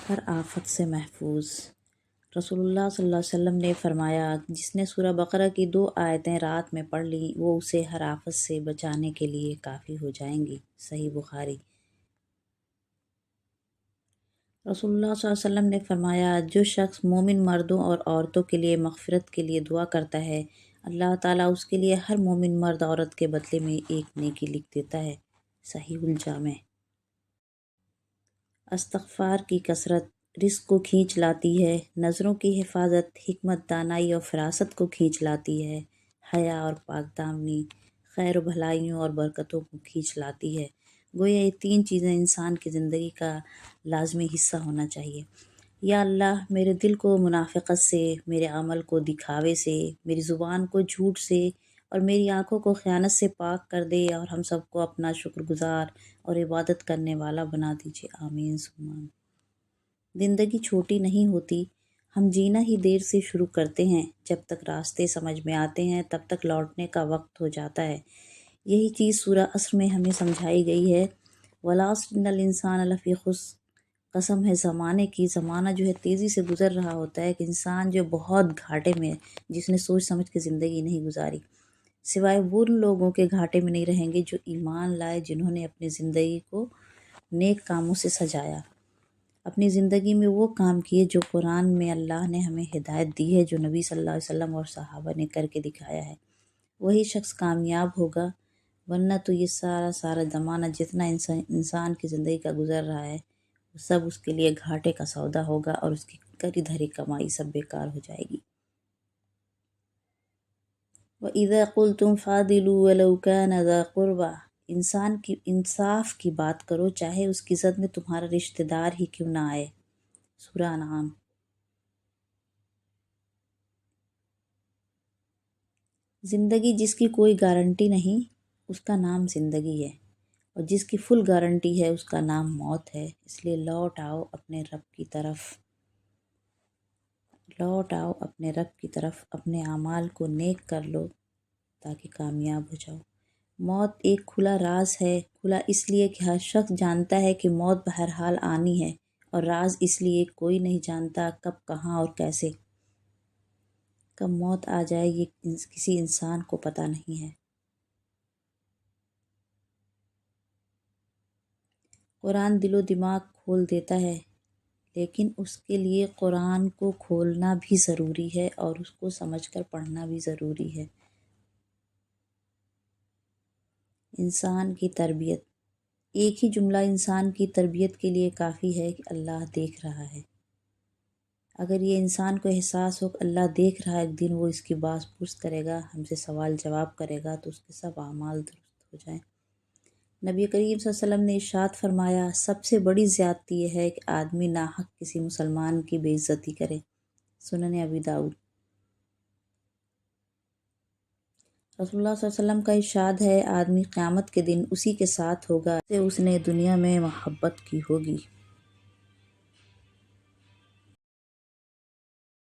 ہر آفت سے محفوظ۔ رسول اللہ صلی اللہ علیہ وسلم نے فرمایا، جس نے سورہ بقرہ کی 2 آیتیں رات میں پڑھ لیں وہ اسے ہر آفت سے بچانے کے لیے کافی ہو جائیں گی۔ صحیح بخاری۔ رسول اللہ صلی اللہ علیہ وسلم نے فرمایا، جو شخص مومن مردوں اور عورتوں کے لیے مغفرت کے لیے دعا کرتا ہے، اللہ تعالیٰ اس کے لیے ہر مومن مرد عورت کے بدلے میں ایک نیکی لکھ دیتا ہے۔ صحیح الجامع۔ استغفار کی کثرت رزق کو کھینچ لاتی ہے، نظروں کی حفاظت حکمت دانائی اور فراست کو کھینچ لاتی ہے، حیا اور پاک دامنی خیر و بھلائیوں اور برکتوں کو کھینچ لاتی ہے۔ گویا یہ 3 چیزیں انسان کی زندگی کا لازمی حصہ ہونا چاہیے۔ یا اللہ، میرے دل کو منافقت سے، میرے عمل کو دکھاوے سے، میری زبان کو جھوٹ سے اور میری آنکھوں کو خیانت سے پاک کر دے، اور ہم سب کو اپنا شکر گزار اور عبادت کرنے والا بنا دیجیے۔ آمین ثم آمین۔ زندگی چھوٹی نہیں ہوتی، ہم جینا ہی دیر سے شروع کرتے ہیں۔ جب تک راستے سمجھ میں آتے ہیں تب تک لوٹنے کا وقت ہو جاتا ہے۔ یہی چیز سورہ عصر میں ہمیں سمجھائی گئی ہے۔ وَالْعَصْرِ إِنَّ الْإِنسَانَ لَفِي خُسْرٍ۔ قسم ہے زمانے کی، زمانہ جو ہے تیزی سے گزر رہا ہوتا ہے، کہ انسان جو بہت گھاٹے میں ہے، جس نے سوچ سمجھ کے زندگی نہیں گزاری، سوائے وہ لوگوں کے گھاٹے میں نہیں رہیں گے جو ایمان لائے، جنہوں نے اپنی زندگی کو نیک کاموں سے سجایا، اپنی زندگی میں وہ کام کیے جو قرآن میں اللہ نے ہمیں ہدایت دی ہے، جو نبی صلی اللہ علیہ وسلم اور صحابہ نے کر کے دکھایا ہے۔ وہی شخص کامیاب ہوگا، ورنہ تو یہ سارا زمانہ جتنا انسان کی زندگی کا گزر رہا ہے، وہ سب اس کے لیے گھاٹے کا سودا ہوگا، اور اس کی کری دھری کمائی سب بیکار ہو جائے گی۔ وَإِذَا قُلْتُمْ فَعْدِلُوا وَلَوْ كَانَ ذَا قُرْبَىٰ۔ انسان کی انصاف کی بات کرو، چاہے اس کی زد میں تمہارا رشتہ دار ہی کیوں نہ آئے۔ سورہ انعام۔ زندگی جس کی کوئی گارنٹی نہیں، اس کا نام زندگی ہے، اور جس کی فل گارنٹی ہے اس کا نام موت ہے۔ اس لیے لوٹ آؤ اپنے رب کی طرف، لوٹ آؤ اپنے رب کی طرف، اپنے اعمال کو نیک کر لو تاکہ کامیاب ہو جاؤ۔ موت ایک کھلا راز ہے، کھلا اس لیے کہ ہر شخص جانتا ہے کہ موت بہرحال آنی ہے، اور راز اس لیے کوئی نہیں جانتا کب، کہاں اور کیسے۔ کب موت آ جائے یہ کسی انسان کو پتہ نہیں ہے۔ قرآن دل و دماغ کھول دیتا ہے، لیکن اس کے لیے قرآن کو کھولنا بھی ضروری ہے، اور اس کو سمجھ کر پڑھنا بھی ضروری ہے۔ انسان کی تربیت۔ ایک ہی جملہ انسان کی تربیت کے لیے کافی ہے کہ اللہ دیکھ رہا ہے۔ اگر یہ انسان کو احساس ہو کہ اللہ دیکھ رہا ہے، ایک دن وہ اس کی باز پرس کرے گا، ہم سے سوال جواب کرے گا، تو اس کے سب اعمال درست ہو جائیں۔ نبی کریم صلی اللہ علیہ وسلم نے ارشاد فرمایا، سب سے بڑی زیادتی یہ ہے کہ آدمی ناحق کسی مسلمان کی بے عزتی کرے۔ سنن ابی داؤد۔ رسول اللہ صلی اللہ علیہ وسلم کا ارشاد ہے، آدمی قیامت کے دن اسی کے ساتھ ہوگا جس سے اس نے دنیا میں محبت کی ہوگی۔